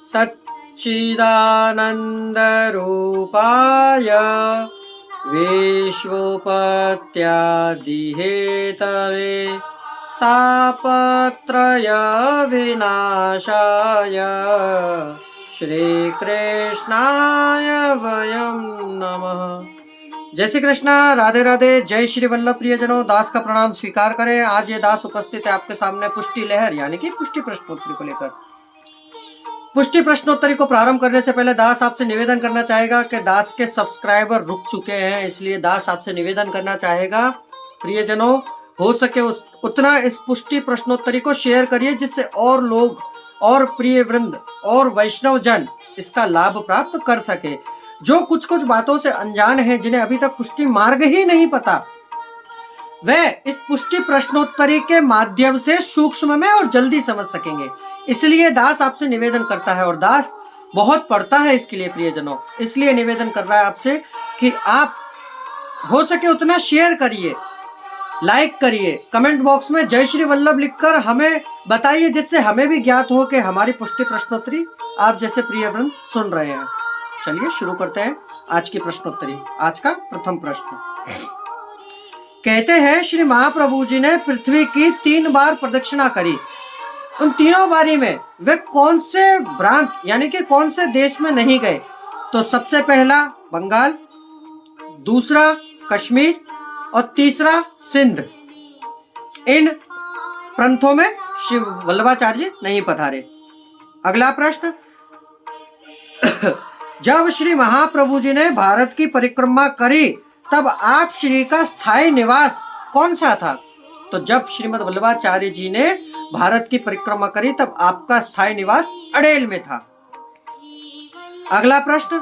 सच्चिदानन्दरूपाय विश्वोपत्यादिहेतवे तापत्रय विनाशाय श्रीकृष्णाय वयं नमः। जय श्री कृष्ण, राधे राधे, जय श्री वल्लभ प्रियजनों। दास का प्रणाम स्वीकार करें। आज ये दास उपस्थित है आपके सामने पुष्टि लहर यानी कि पुष्टि प्रश्नोत्तरी को लेकर। पुष्टि प्रश्नोत्तरी को प्रारंभ करने से पहले दास आपसे निवेदन करना चाहेगा कि दास के सब्सक्राइबर रुक चुके हैं, इसलिए दास आपसे निवेदन करना चाहेगा प्रियजनों, हो सके उतना इस पुष्टि प्रश्नोत्तरी को शेयर करिए, जिससे और लोग और प्रिय वृंद और वैष्णव जन इसका लाभ प्राप्त कर सके। जो कुछ कुछ बातों से अनजान हैं, जिन्हें अभी तक पुष्टि मार्ग ही नहीं पता, वे इस पुष्टि प्रश्नोत्तरी के माध्यम से सूक्ष्म में और जल्दी समझ सकेंगे। इसलिए दास आपसे निवेदन करता है, और दास बहुत पढ़ता है इसके लिए प्रियजनों, इसलिए निवेदन कर रहा है आपसे कि आप हो सके उतना शेयर करिए, लाइक करिए, कमेंट बॉक्स में जय श्री वल्लभ लिखकर हमें बताइए, जिससे हमें भी ज्ञात हो कि हमारी पुष्टि प्रश्नोत्तरी आप जैसे प्रिय वृंद सुन रहे हैं। चलिए शुरू करते हैं आज की प्रश्नोत्तरी। आज का प्रथम प्रश्न कहते हैं, श्री महाप्रभु जी ने पृथ्वी की 3 बार प्रदक्षिणा करी। उन तीनों बारी में वे कौन से प्रांत यानी कि कौन से देश में नहीं गए? तो सबसे पहला बंगाल, दूसरा कश्मीर और तीसरा सिंध। इन प्रांतों में श्री वल्लभाचार्य जी नहीं पधारे। अगला प्रश्न जब श्री महाप्रभु जी ने भारत की परिक्रमा करी, तब आप श्री का स्थायी निवास कौन सा था? तो जब श्रीमद् वल्लभाचार्य जी ने भारत की परिक्रमा करी, तब आपका स्थायी निवास अड़ेल में था। अगला प्रश्न,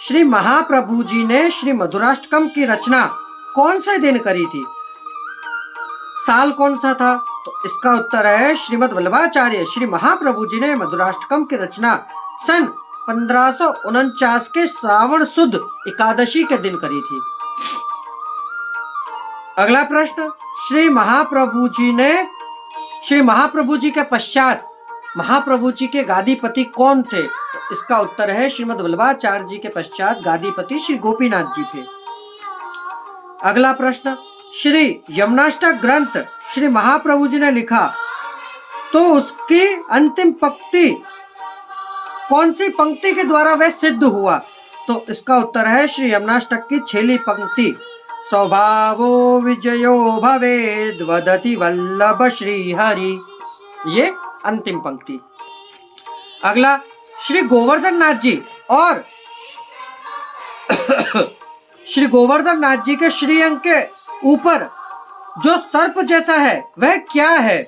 श्री महाप्रभु जी ने श्री मधुराष्टकम की रचना कौन से दिन करी थी? साल कौन सा था? तो इसका उत्तर है, श्रीमद् वल्लभाचार्य श्री महाप्रभु जी ने मधुराष्टकम की रचना सन 1549 के श्रावण सुद एकादशी के दिन करी थी। अगला प्रश्न, श्री महाप्रभु जी के पश्चात महाप्रभु जी के गादीपति कौन थे? तो इसका उत्तर है, श्रीमद् वल्लभाचार्य जी के पश्चात गादीपति श्री गोपीनाथ जी थे। अगला प्रश्न, श्री यमुनाष्टक ग्रंथ श्री महाप्रभु जी ने लिखा, तो उसकी अंतिम पंक्ति कौन सी पंक्ति के द्वारा वह सिद्ध हुआ? तो इसका उत्तर है, श्री यमुनाष्टक की 6वीं पंक्ति, स्वभावो विजयो भवेद वदति वल्लभ श्री हरि, ये अंतिम पंक्ति। अगला, श्री गोवर्धन नाथ जी और श्री गोवर्धन नाथ जी के श्रीअंग के ऊपर जो सर्प जैसा है वह क्या है?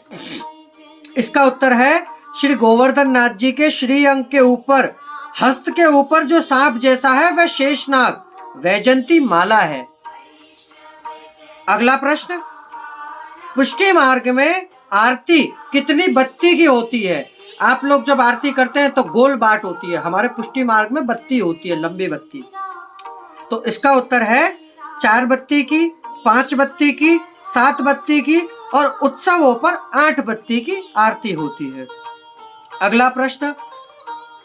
इसका उत्तर है, श्री गोवर्धन नाथ जी के श्रीअंग के ऊपर हस्त के ऊपर जो सांप जैसा है वह शेषनाग वैजंती माला है। अगला प्रश्न, पुष्टि मार्ग में आरती कितनी बत्ती की होती है? आप लोग जब आरती करते हैं तो गोल बाट होती है, हमारे पुष्टि मार्ग में बत्ती होती है, लंबी बत्ती। तो इसका उत्तर है 4 बत्ती की, 5 बत्ती की, 7 बत्ती की और उत्सवों पर 8 बत्ती की आरती होती है। अगला प्रश्न,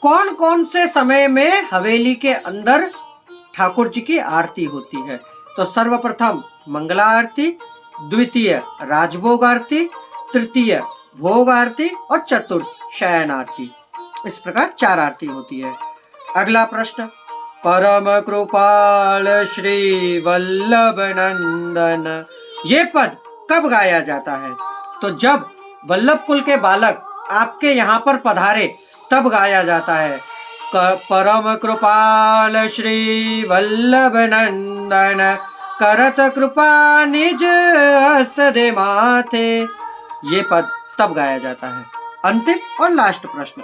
कौन कौन से समय में हवेली के अंदर ठाकुर जी की आरती होती है? तो सर्वप्रथम मंगला आरती, द्वितीय राजभोग आरती, तृतीय भोग आरती और चतुर्थ शयन आरती। इस प्रकार 4 आरती होती है। अगला प्रश्न, परम कृपाल श्री वल्लभ नंदन, ये पद कब गाया जाता है? तो जब वल्लभ कुल के बालक आपके यहाँ पर पधारे तब गाया जाता है। परम कृपाल श्री वल्लभ नंदन, करत कृपा निज हस्त दे माथे, ये पद तब गाया जाता है। अंतिम और लास्ट प्रश्न,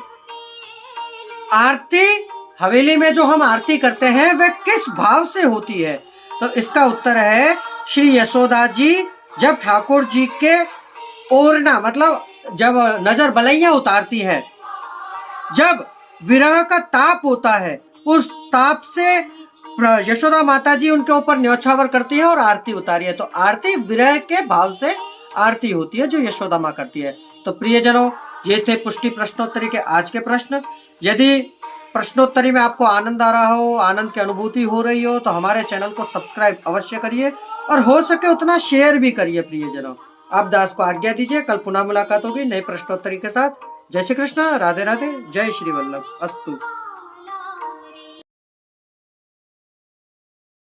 आरती हवेली में जो हम आरती करते हैं वह किस भाव से होती है? तो इसका उत्तर है, श्री यशोदा जी जब ठाकुर जी के ओरना मतलब जब नजर बलैया उतारती है, जब विरह का ताप होता है, उस ताप से यशोदा माता जी उनके ऊपर न्योछावर करती है और आरती उतारी है। तो आरती विरह के भाव से आरती होती है जो यशोदा माँ करती है। तो प्रियजनों, ये थे पुष्टि प्रश्नोत्तरी के आज के प्रश्न। यदि प्रश्नोत्तरी में आपको आनंद आ रहा हो, आनंद की अनुभूति हो रही हो, तो हमारे चैनल को सब्सक्राइब अवश्य करिए और हो सके उतना शेयर भी करिए प्रियजनों। आप दास को आज्ञा दीजिए, कल पुनः मुलाकात होगी नए प्रश्नोत्तरी के साथ। जय श्री कृष्ण, राधे राधे, जय श्री वल्लभ, अस्तु।